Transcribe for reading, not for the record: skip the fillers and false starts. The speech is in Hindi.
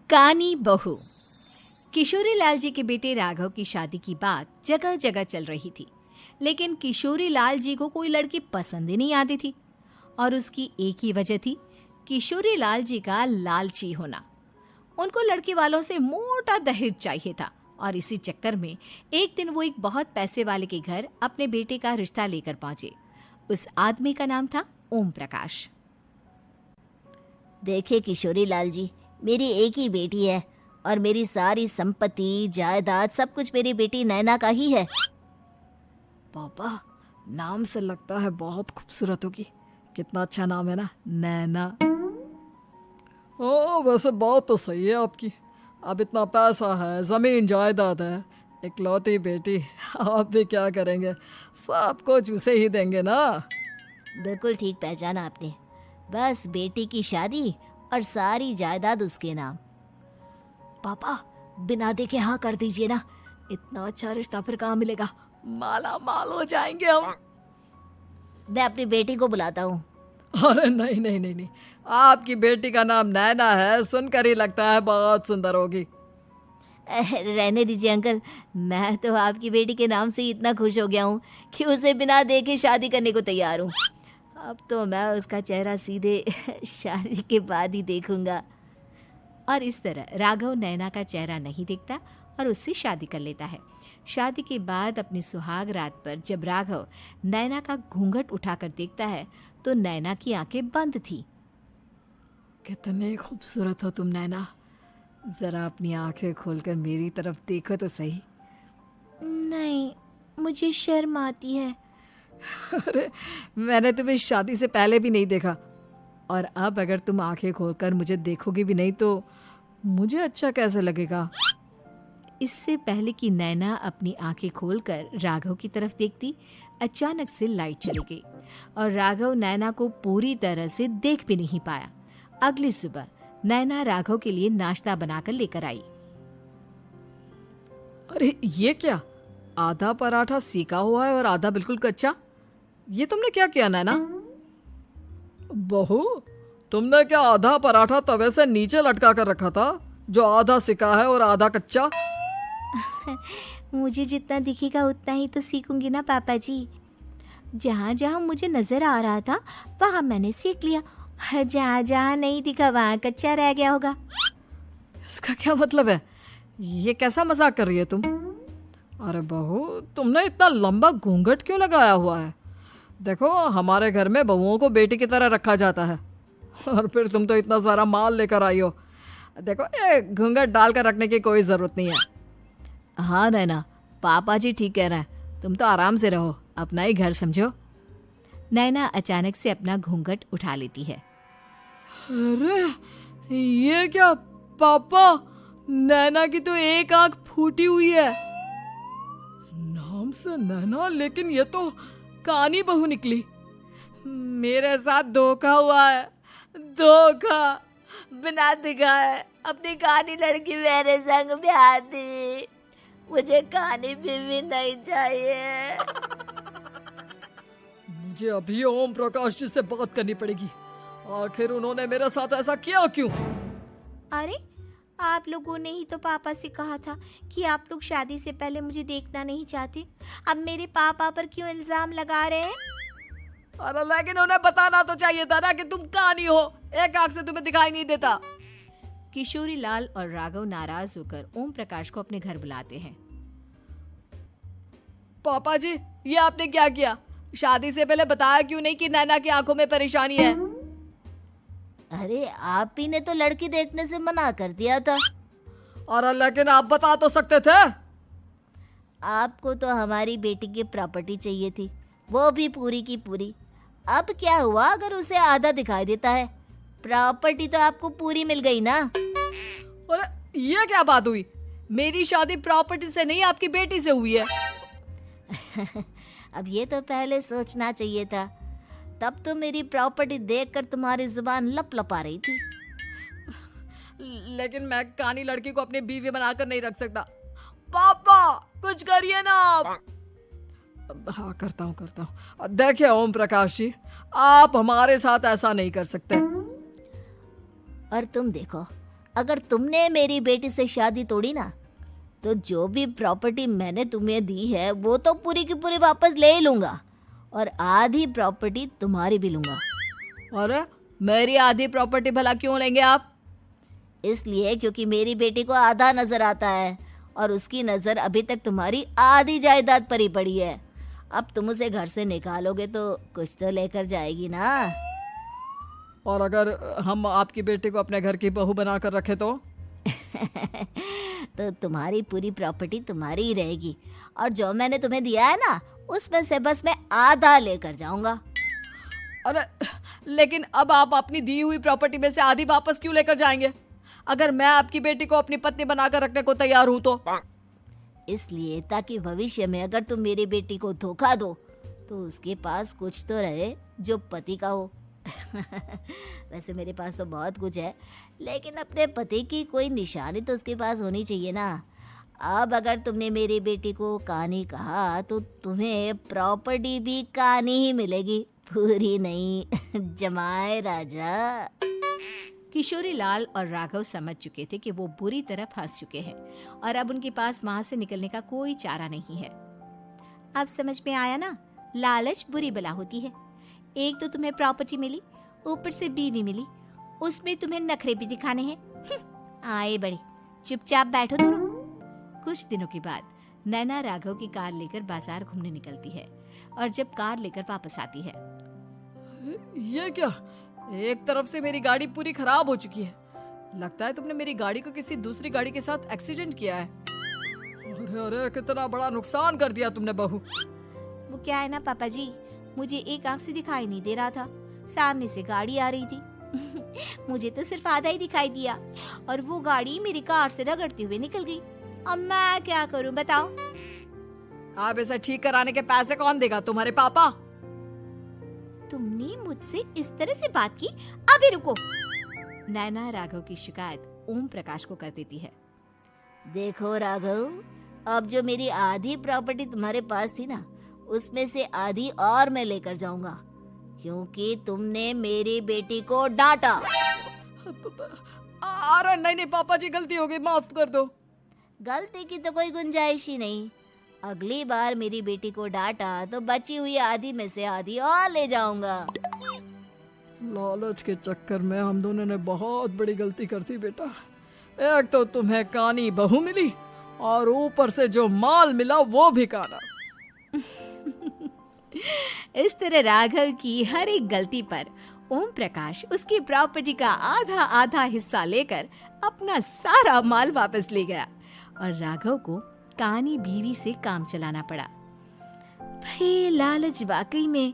कानी बहू। किशोरी लाल जी के बेटे राघव की शादी की बात जगह जगह चल रही थी, लेकिन किशोरी लाल जी को कोई लड़की पसंद ही नहीं आती थी। और उसकी एक ही वजह थी, किशोरी लाल जी का लालची होना। उनको लड़की वालों से मोटा दहेज चाहिए था और इसी चक्कर में एक दिन वो एक बहुत पैसे वाले के घर अपने बेटे का रिश्ता लेकर पहुंचे। उस आदमी का नाम था ओम प्रकाश। देखिए किशोरी लाल जी, मेरी एक ही बेटी है और मेरी सारी संपत्ति जायदाद सब कुछ मेरी बेटी नैना का ही है। पापा, नाम से लगता है बहुत खूबसूरत होगी। कितना अच्छा नाम है ना, नैना। ओ, वैसे बात तो सही है आपकी। अब इतना पैसा है, जमीन जायदाद है, इकलौती बेटी, आप भी क्या करेंगे? सब कुछ उसे ही देंगे ना। बिल्कुल ठीक पहचाना आपने। बस बेटी की शादी और सारी जायदाद उसके नाम। पापा, बिना देखे हाँ कर दीजिए ना। इतना अच्छा रिश्ता फिर कहाँ मिलेगा? माला माल हो जाएंगे हम। मैं अपनी बेटी को बुलाता हूँ। अरे नहीं नहीं नहीं नहीं, आपकी बेटी का नाम नैना है, सुनकर ही लगता है बहुत सुंदर होगी। रहने दीजिए अंकल, मैं तो आपकी बेटी के नाम से ही इतना खुश हो गया हूँ कि उसे बिना देखे शादी करने को तैयार हूँ। अब तो मैं उसका चेहरा सीधे शादी के बाद ही देखूंगा। और इस तरह राघव नैना का चेहरा नहीं देखता और उससे शादी कर लेता है। शादी के बाद अपनी सुहाग रात पर जब राघव नैना का घूंघट उठाकर देखता है तो नैना की आंखें बंद थी। कितनी खूबसूरत हो तुम नैना, जरा अपनी आंखें खोलकर मेरी तरफ देखो तो सही। नहीं, मुझे शर्म आती है। अरे, मैंने तुम्हें शादी से पहले भी नहीं देखा, और अब अगर तुम आंखें खोलकर मुझे देखोगी भी नहीं तो मुझे अच्छा कैसे लगेगा? इससे पहले कि नैना अपनी आंखें खोलकर राघव की तरफ देखती, अचानक से लाइट चली गई और राघव नैना को पूरी तरह से देख भी नहीं पाया। अगली सुबह नैना राघव के लिए नाश्ता बनाकर लेकर आई। अरे ये क्या, आधा पराठा सीका हुआ है और आधा बिल्कुल कच्चा। ये तुमने क्या किया नैना? बहू, तुमने क्या आधा पराठा तवे से नीचे लटका कर रखा था, जो आधा सिका है और आधा कच्चा? मुझे जितना दिखेगा उतना ही तो सीखूंगी ना पापा जी। जहाँ जहाँ मुझे नजर आ रहा था वहाँ मैंने सीख लिया, जहाँ जहाँ नहीं दिखा वहाँ कच्चा रह गया होगा। इसका क्या मतलब है? ये कैसा मजाक कर रही है तुम? अरे बहू, तुमने इतना लंबा घूंघट क्यों लगाया हुआ है? देखो, हमारे घर में बहुओं को बेटी की तरह रखा जाता है, और फिर तुम तो इतना सारा माल लेकर आई हो। देखो, ये घूंघट डालकर रखने की कोई ज़रूरत नहीं है। हाँ नैना, पापा जी ठीक कह रहे हैं, तुम तो आराम से रहो, अपना ही घर समझो। नैना अचानक से अपना घूंघट उठा लेती है। अरे ये क्या पापा, नैना की तो एक आंख फूटी हुई है। नाम से नैना, लेकिन ये तो कानी बहू निकली। मेरे साथ धोखा हुआ है, धोखा। बिना दिखाए अपनी कानी लड़की मेरे संग ब्याह दी। मुझे कानी बीवी नहीं चाहिए। मुझे अभी ओम प्रकाश जी से बात करनी पड़ेगी। आखिर उन्होंने मेरे साथ ऐसा किया क्यों? अरे, आप लोगों ने ही तो पापा से कहा था कि आप लोग शादी से पहले मुझे देखना नहीं चाहते। अब मेरे पापा पर क्यों इल्जाम लगा रहे हैं? अरे लेकिन उन्हें बताना तो चाहिए था ना कि तुम कानी हो, एक आंख से तुम्हें दिखाई नहीं देता। किशोरी लाल और राघव नाराज होकर ओम प्रकाश को अपने घर बुलाते हैं। पापा जी, ये आपने क्या किया? शादी से पहले बताया क्यों नहीं कि नैना की आंखों में परेशानी है? अरे, आप ही ने तो लड़की देखने से मना कर दिया था। और लेकिन आप बता तो सकते थे। आपको तो हमारी बेटी की प्रॉपर्टी चाहिए थी, वो भी पूरी की पूरी। अब क्या हुआ अगर उसे आधा दिखाई देता है? प्रॉपर्टी तो आपको पूरी मिल गई ना। अरे ये क्या बात हुई? मेरी शादी प्रॉपर्टी से नहीं, आपकी बेटी से हुई है। अब ये तो पहले सोचना चाहिए था, तब तो मेरी प्रॉपर्टी देखकर तुम्हारी जुबान लप लपा रही थी। लेकिन मैं कानी लड़की को अपनी बीवी बनाकर नहीं रख सकता। पापा, कुछ करिए ना आप। हाँ, करता हूँ। देखिए ओम प्रकाश जी, आप हमारे साथ ऐसा नहीं कर सकते। और तुम देखो, अगर तुमने मेरी बेटी से शादी तोड़ी ना, तो जो भी प्रॉपर्टी मैंने तुम्हें दी है वो तो पूरी की पूरी वापस ले ही लूँगा, और आधी प्रॉपर्टी तुम्हारी भी लूँगा। अरे मेरी आधी प्रॉपर्टी भला क्यों लेंगे आप? इसलिए क्योंकि मेरी बेटी को आधा नजर आता है और उसकी नज़र अभी तक तुम्हारी आधी जायदाद पर ही पड़ी है। अब तुम उसे घर से निकालोगे तो कुछ तो लेकर जाएगी ना। और अगर हम आपकी बेटी को अपने घर की बहू बना कर रखे तो? तो तुम्हारी पूरी प्रॉपर्टी तुम्हारी ही रहेगी, और जो मैंने तुम्हें दिया है ना, उसमें से बस मैं आधा लेकर जाऊंगा। अरे लेकिन अब आप अपनी दी हुई प्रॉपर्टी में से आधी वापस क्यों लेकर जाएंगे? अगर मैं आपकी बेटी को अपनी पत्नी बनाकर रखने को तैयार हूं तो? इसलिए ताकि भविष्य में अगर तुम मेरी बेटी को धोखा दो तो उसके पास कुछ तो रहे जो पति का हो। वैसे मेरे पास तो बहुत कुछ है, लेकिन अपने पति की कोई निशानी तो उसके पास होनी चाहिए ना। अब अगर तुमने मेरी बेटी को कानी कहा तो तुम्हें प्रॉपर्टी भी कानी ही मिलेगी, पूरी नहीं। जमाए राजा। किशोरी लाल और राघव समझ चुके थे कि वो बुरी तरह फंस चुके हैं और अब उनके पास वहां से निकलने का कोई चारा नहीं है। अब समझ में आया ना, लालच बुरी बला होती है। एक तो तुम्हें प्रॉपर्टी मिली, ऊपर से बीवी मिली, उसमें तुम्हें नखरे भी दिखाने हैं। आए बड़े, चुपचाप बैठो दोनों। कुछ दिनों के बाद नैना राघव की कार लेकर बाजार घूमने निकलती है और जब कार लेकर वापस आती है, ये क्या? एक तरफ से मेरी गाड़ी पूरी खराब हो चुकी है। लगता है तुमने मेरी गाड़ी को किसी दूसरी गाड़ी के साथ एक्सीडेंट किया है। अरे अरे कितना बड़ा नुकसान कर दिया तुमने बहू। वो क्या है ना पापा जी, मुझे एक आंख से दिखाई नहीं दे रहा था, सामने से गाड़ी आ रही थी। मुझे तो सिर्फ आधा ही दिखाई दिया और वो गाड़ी मेरी कार से रगड़ते हुए निकल गई। अब मैं क्या करूं बताओ? आप इसे ठीक कराने के पैसे कौन देगा? तुम्हारे पापा? तुमने मुझसे इस तरह से बात की? अभी रुको। नैना राघव की शिकायत ओम प्रकाश को कर देती है। देखो राघव, अब जो मेरी आधी प्रॉपर्टी तुम्हारे पास थी ना, उसमें से आधी और मैं लेकर जाऊंगा, क्योंकि तुमने मेरी बेटी को डांटा। अरे नहीं नहीं पापा जी, गलती हो गई, माफ कर दो। गलती की तो कोई गुंजाइश ही नहीं। अगली बार मेरी बेटी को डांटा तो बची हुई आधी में से आधी और ले जाऊंगा। लालच के चक्कर में हम दोनों ने बहुत बड़ी गलती कर दी बेटा। एक तो तुम्हें कानी बहू मिली और ऊपर से जो माल मिला वो भी काना। इस तरह राघव की हर एक गलती पर ओम प्रकाश उसकी प्रॉपर्टी का आधा आधा हिस्सा लेकर अपना सारा माल वापस ले गया और राघव को कानी बीवी से काम चलाना पड़ा। भाई लालच वाकई में